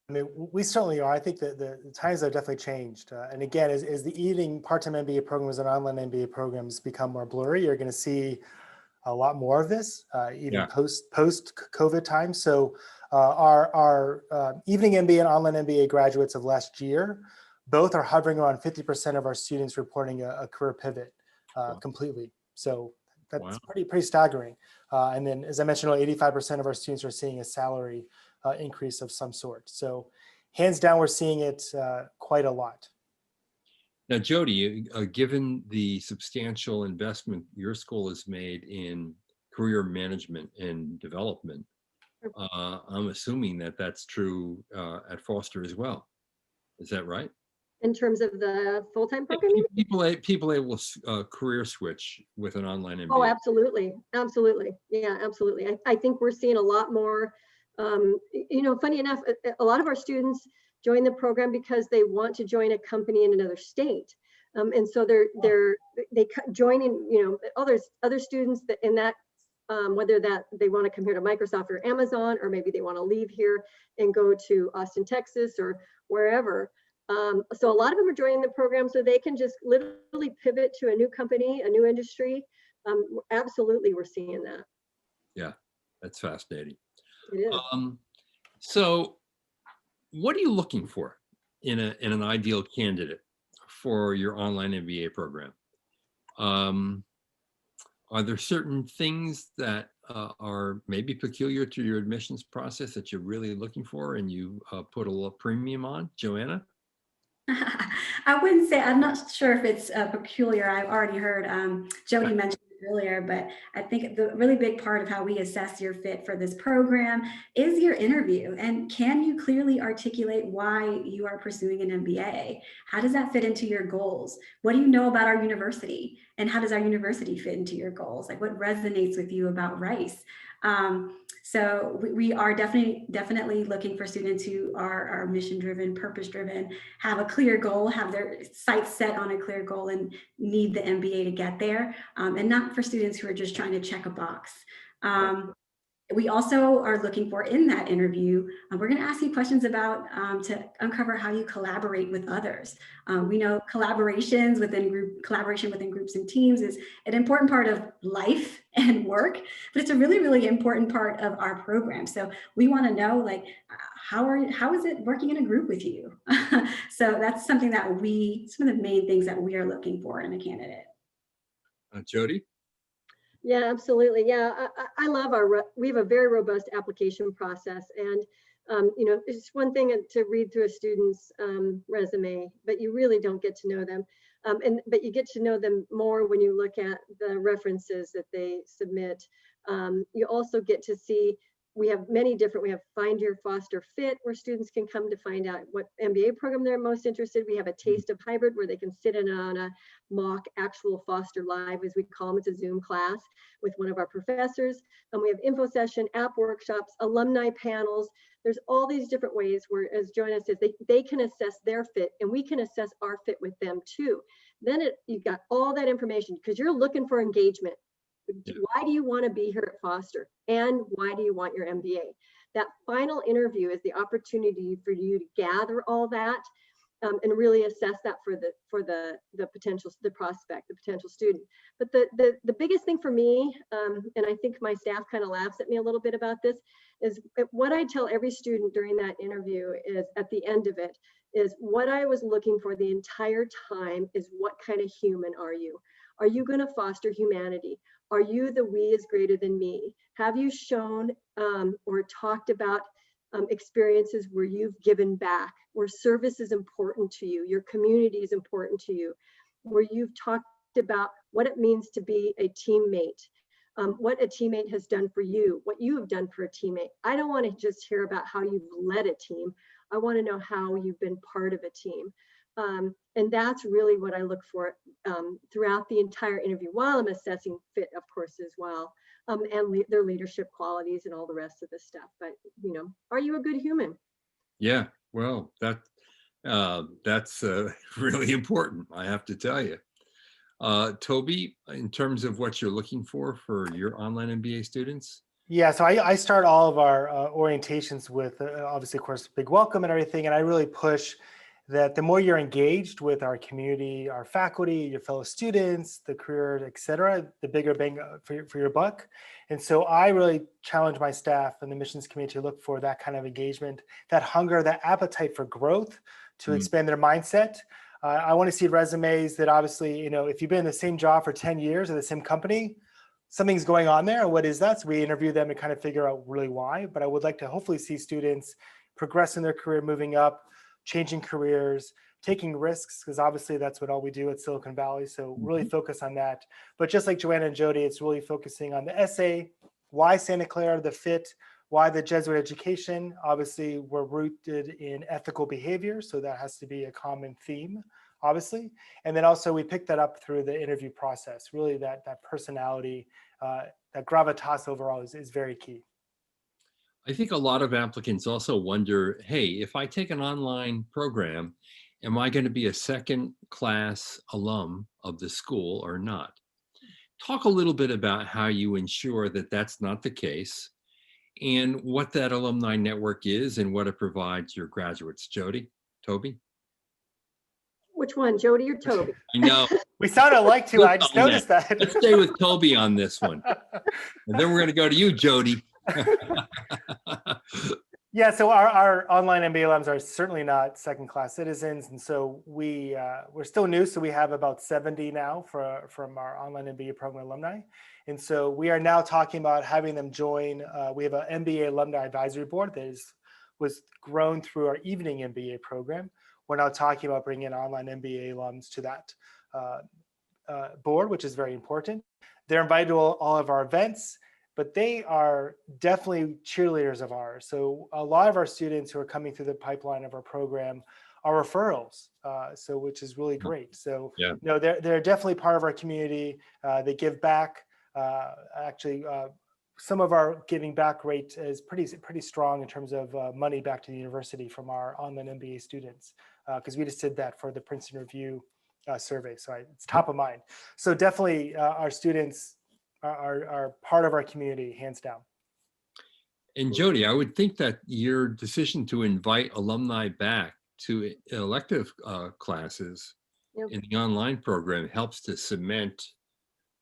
I mean, we certainly are. I think that the times have definitely changed. And again, as the evening part-time MBA programs and online MBA programs become more blurry, you're going to see a lot more of this, even post-COVID time. So our evening MBA and online MBA graduates of last year, both are hovering around 50% of our students reporting a career pivot completely. So that's pretty staggering. And then, as I mentioned, 85% of our students are seeing a salary increase of some sort. So hands down, we're seeing it quite a lot. Now, Jody, given the substantial investment your school has made in career management and development, I'm assuming that that's true at Foster as well. Is that right? In terms of the full-time program? People able to career switch with an online MBA. Oh, absolutely. Absolutely. Yeah, absolutely. I think we're seeing a lot more, funny enough, a lot of our students join the program because they want to join a company in another state. And so they join in, there's other students that in that, whether that they want to come here to Microsoft or Amazon, or maybe they want to leave here and go to Austin, Texas, or wherever. So a lot of them are joining the program so they can just literally pivot to a new company, a new industry. Absolutely, we're seeing that. Yeah, that's fascinating. It is. So what are you looking for in an ideal candidate for your online MBA program? Are there certain things that are maybe peculiar to your admissions process that you're really looking for and you put a little premium on? Joanna? I wouldn't say, I'm not sure if it's peculiar. I've already heard Jody mention it earlier, but I think the really big part of how we assess your fit for this program is your interview. And can you clearly articulate why you are pursuing an MBA? How does that fit into your goals? What do you know about our university? And how does our university fit into your goals? Like, what resonates with you about Rice? So we are definitely looking for students who are mission-driven, purpose-driven, have a clear goal, have their sights set on a clear goal, and need the MBA to get there, and not for students who are just trying to check a box. We also are looking for in that interview, we're going to ask you questions about to uncover how you collaborate with others. We know collaboration within groups and teams is an important part of life and work, but it's a really, really important part of our program. So we want to know, like, how is it working in a group with you? So that's something that some of the main things that we are looking for in a candidate. Jody? Yeah, absolutely. Yeah, I love we have a very robust application process. And, it's one thing to read through a student's resume, but you really don't get to know them. But you get to know them more when you look at the references that they submit. You also get to see, we have Find Your Foster Fit, where students can come to find out what MBA program they're most interested. We have a Taste of Hybrid, where they can sit in on a mock actual Foster Live, as we call them. It's a Zoom class with one of our professors. And we have info session, app workshops, alumni panels. There's all these different ways where, as Joanna says, they can assess their fit, and we can assess our fit with them too. Then you've got all that information, because you're looking for engagement. Why do you want to be here at Foster? And why do you want your MBA? That final interview is the opportunity for you to gather all that and really assess that for the potential, the prospect, the potential student. But the biggest thing for me, and I think my staff kind of laughs at me a little bit about this, is what I tell every student during that interview is, at the end of it, is what I was looking for the entire time is, what kind of human are you? Are you going to foster humanity? Are you the we is greater than me? Have you shown or talked about experiences where you've given back, where service is important to you, your community is important to you, where you've talked about what it means to be a teammate, what a teammate has done for you, what you have done for a teammate. I don't want to just hear about how you've led a team. I want to know how you've been part of a team. And that's really what I look for throughout the entire interview, while I'm assessing fit, of course, as well, and their leadership qualities and all the rest of the stuff. But, are you a good human? Yeah, well, that's really important, I have to tell you. Toby, in terms of what you're looking for your online MBA students? Yeah, so I start all of our orientations with, obviously, of course, big welcome and everything. And I really push that the more you're engaged with our community, our faculty, your fellow students, the career, et cetera, the bigger bang for your buck. And so I really challenge my staff and the missions community to look for that kind of engagement, that hunger, that appetite for growth, to expand their mindset. I want to see resumes that, obviously, if you've been in the same job for 10 years at the same company, something's going on there. What is that? So we interview them and kind of figure out really why. But I would like to hopefully see students progress in their career, moving up, changing careers, taking risks, because obviously that's what all we do at Silicon Valley. So really focus on that. But just like Joanna and Jody, it's really focusing on the essay, why Santa Clara, the fit, why the Jesuit education. Obviously, we're rooted in ethical behavior, so that has to be a common theme, obviously. And then also we pick that up through the interview process. Really that personality, that gravitas overall is very key. I think a lot of applicants also wonder, hey, if I take an online program, am I going to be a second class alum of the school or not? Talk a little bit about how you ensure that that's not the case, and what that alumni network is and what it provides your graduates. Toby? Which one, Jody or Toby? I know. We sound alike too. I just noticed that. Let's stay with Toby on this one. And then we're going to go to you, Jody. Yeah, so our online MBA alums are certainly not second-class citizens, and so we're still new. So we have about 70 now from our online MBA program alumni, and so we are now talking about having them join. We have an MBA alumni advisory board that was grown through our evening MBA program. We're now talking about bringing in online MBA alums to that board, which is very important. They're invited to all of our events, but they are definitely cheerleaders of ours. So a lot of our students who are coming through the pipeline of our program are referrals, which is really great. So yeah. They're definitely part of our community. They give back. Some of our giving back rate is pretty strong in terms of money back to the university from our online MBA students, because we just did that for the Princeton Review survey. So it's top of mind. So definitely our students are part of our community, hands down. And Jody, I would think that your decision to invite alumni back to elective classes Yep. in the online program helps to cement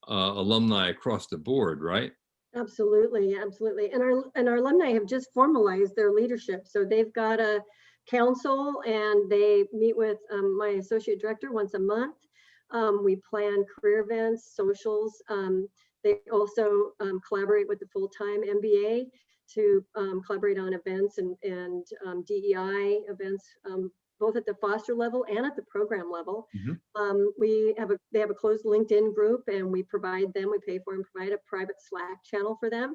alumni across the board, right? Absolutely, absolutely. And our alumni have just formalized their leadership. So they've got a council and they meet with my associate director once a month. We plan career events, socials. They also collaborate with the full-time MBA to collaborate on events and DEI events, both at the foster level and at the program level. They have a closed LinkedIn group, and we pay for and provide a private Slack channel for them.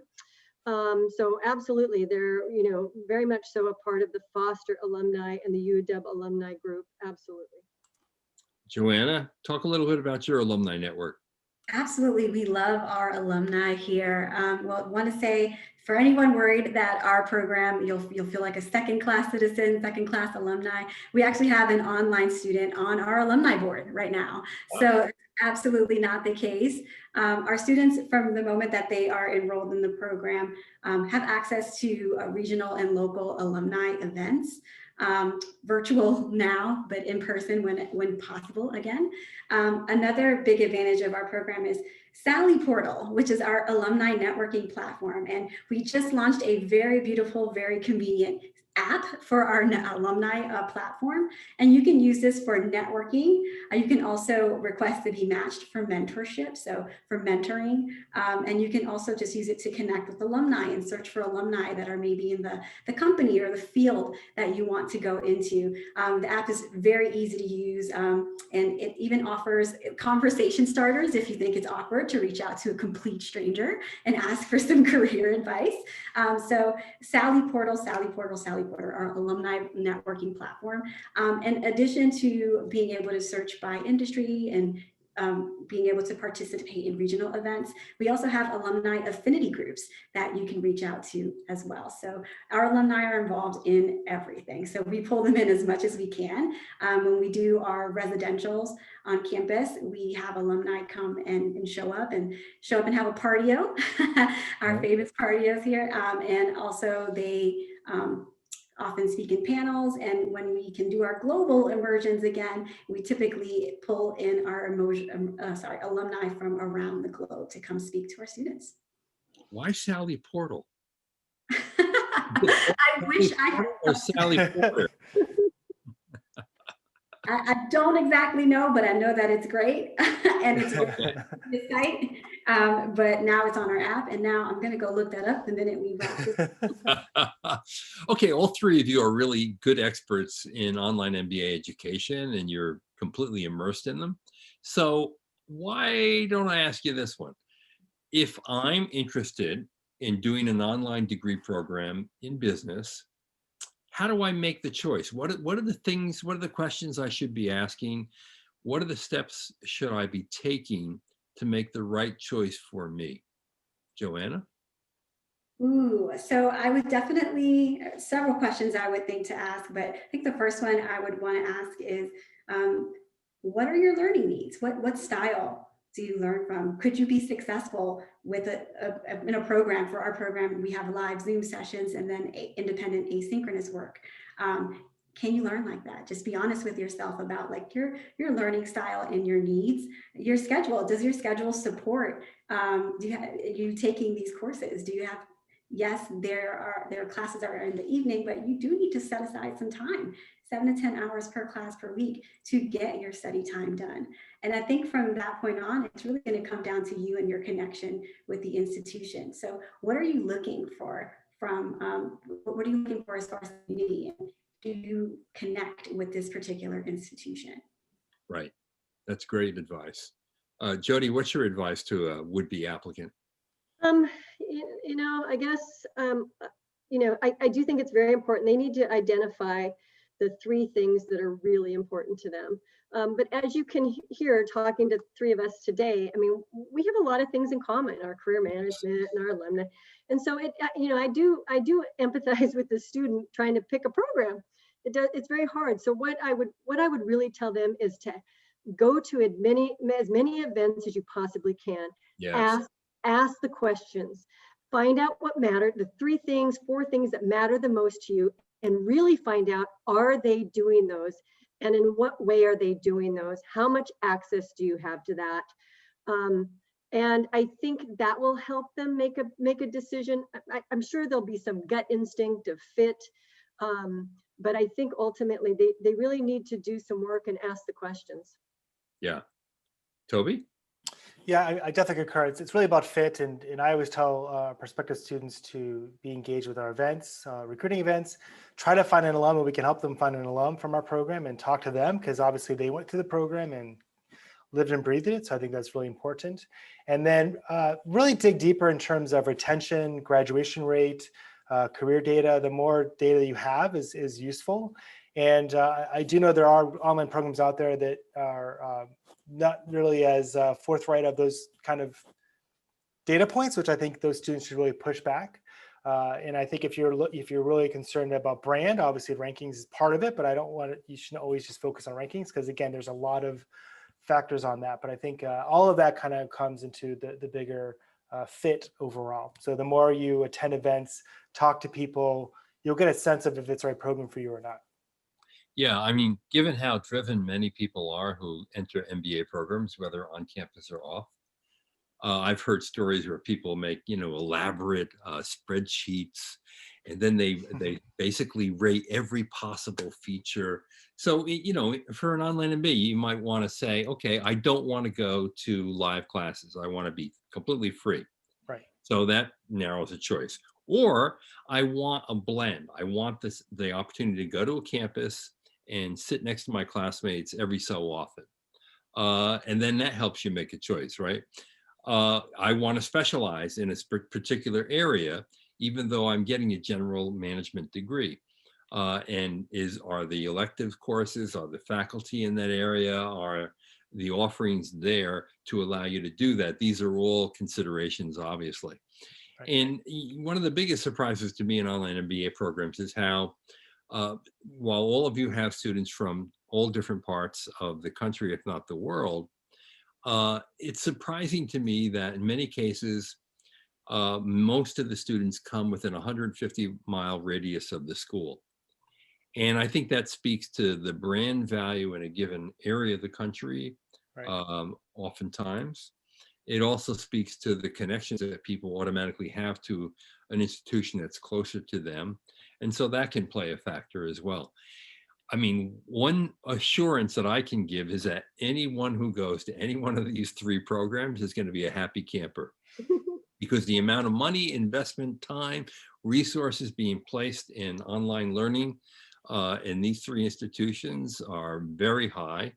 So absolutely, they're very much so a part of the Foster alumni and the UW alumni group. Absolutely. Joanna, talk a little bit about your alumni network. Absolutely. We love our alumni here. Well, I want to say for anyone worried that our program, you'll feel like a second-class citizen, second-class alumni, we actually have an online student on our alumni board right now. Wow. So absolutely not the case. Our students, from the moment that they are enrolled in the program, have access to regional and local alumni events. Virtual now, but in person when possible again. Another big advantage of our program is Sally Portal, which is our alumni networking platform. And we just launched a very beautiful, very convenient app for our alumni platform. And you can use this for networking. You can also request to be matched for mentorship, so for mentoring. And you can also just use it to connect with alumni and search for alumni that are maybe in the company or the field that you want to go into. The app is very easy to use, and it even offers conversation starters if you think it's awkward to reach out to a complete stranger and ask for some career advice. So Sally Portal, our alumni networking platform. In addition to being able to search by industry and being able to participate in regional events, we also have alumni affinity groups that you can reach out to as well. So our alumni are involved in everything. So we pull them in as much as we can. When we do our residentials on campus, we have alumni come and show up and have a partio, our famous partios here. And also they often speak in panels, and when we can do our global immersions again, we typically pull in our alumni from around the globe to come speak to our students. Why Sally Portal? I wish I had. Or Sally Porter. I don't exactly know, but I know that it's great and it's on the site. But now it's on our app, and now I'm going to go look that up the minute we wrap this. Okay, all three of you are really good experts in online MBA education, and you're completely immersed in them. So why don't I ask you this one? If I'm interested in doing an online degree program in business, how do I make the choice? What are the things, what are the questions I should be asking? What are the steps should I be taking to make the right choice for me? Joanna? Ooh, so I would definitely, several questions I would think to ask, but I think the first one I would want to ask is, what are your learning needs? What style do you learn from? Could you be successful with in a program? For our program, we have live Zoom sessions and then independent asynchronous work. Can you learn like that? Just be honest with yourself about like your learning style and your needs, your schedule. Does your schedule support you taking these courses? Do you have, yes, there are classes that are in the evening, but you do need to set aside some time, 7 to 10 hours per class per week to get your study time done. And I think from that point on, it's really going to come down to you and your connection with the institution. So what are you looking for from, what are you looking for as far as community? And do you connect with this particular institution? Right. That's great advice. Jody, what's your advice to a would-be applicant? I guess, I do think it's very important. They need to identify the 3 things that are really important to them. But as you can hear, talking to 3 of us today, I mean, we have a lot of things in common, our career management and our alumni. And so I do empathize with the student trying to pick a program. It's very hard. So what I would really tell them is to go to as many events as you possibly can. Yes. Ask the questions. find out what mattered, the 3 things, 4 things that matter the most to you, and really find out, are they doing those? And in what way are they doing those? How much access do you have to that? And I think that will help them make a decision. I'm sure there'll be some gut instinct of fit, but I think ultimately they really need to do some work and ask the questions. Yeah. Toby? Yeah, I definitely concur. It's really about fit, and I always tell prospective students to be engaged with our events, recruiting events. Try to find an alum, and we can help them find an alum from our program and talk to them, because obviously they went through the program and lived and breathed it. So I think that's really important. And then really dig deeper in terms of retention, graduation rate, career data. The more data you have is useful. And I do know there are online programs out there that are not really as forthright of those kind of data points, which I think those students should really push back. And I think if you're really concerned about brand, obviously rankings is part of it, but I don't want you shouldn't always just focus on rankings, because again, there's a lot of factors on that. But I think all of that kind of comes into the bigger fit overall. So the more you attend events, talk to people, you'll get a sense of if it's the right program for you or not. Yeah, I mean, given how driven many people are who enter MBA programs, whether on campus or off, I've heard stories where people make, elaborate spreadsheets, and then they basically rate every possible feature. So, for an online MBA, you might want to say, okay, I don't want to go to live classes. I want to be completely free. Right. So that narrows the choice. Or I want a blend. I want the opportunity to go to a campus and sit next to my classmates every so often. And then that helps you make a choice, right? I want to specialize in a particular area, even though I'm getting a general management degree. And are the elective courses, are the faculty in that area, are the offerings there to allow you to do that? These are all considerations, obviously. Right. And one of the biggest surprises to me in online MBA programs is how, while all of you have students from all different parts of the country, if not the world, it's surprising to me that in many cases, most of the students come within a 150-mile radius of the school. And I think that speaks to the brand value in a given area of the country, Right. oftentimes. It also speaks to the connections that people automatically have to an institution that's closer to them. And so that can play a factor as well. I mean, one assurance that I can give is that anyone who goes to any one of these 3 programs is going to be a happy camper, because the amount of money, investment, time, resources being placed in online learning in these 3 institutions are very high.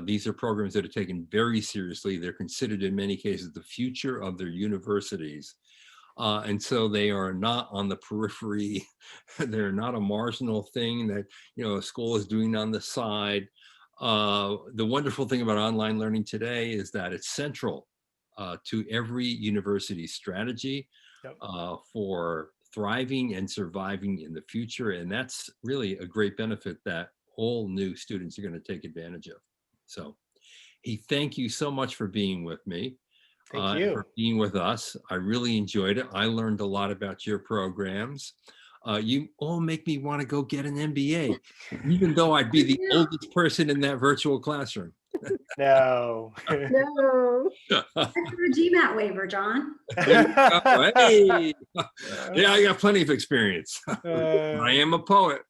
These are programs that are taken very seriously. They're considered in many cases the future of their universities. And so they are not on the periphery. They're not a marginal thing that, a school is doing on the side. The wonderful thing about online learning today is that it's central to every university's strategy. Yep. For thriving and surviving in the future. And that's really a great benefit that all new students are going to take advantage of. So, thank you so much for being with me. Thank you. For being with us. I really enjoyed it. I learned a lot about your programs. You all make me want to go get an MBA, even though I'd be the oldest person in that virtual classroom. No. No. That's for a GMAT waiver, John. Hey. Yeah, I got plenty of experience. I am a poet.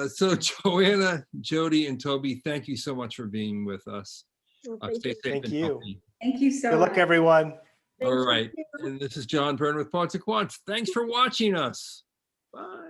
So Joanna, Jody, and Toby, thank you so much for being with us. Well, Stay safe Thank and you. healthy. Thank you so Good much. luck, everyone. All right. And this is John Byrne with Poets&Quants. Thanks for watching us. Bye.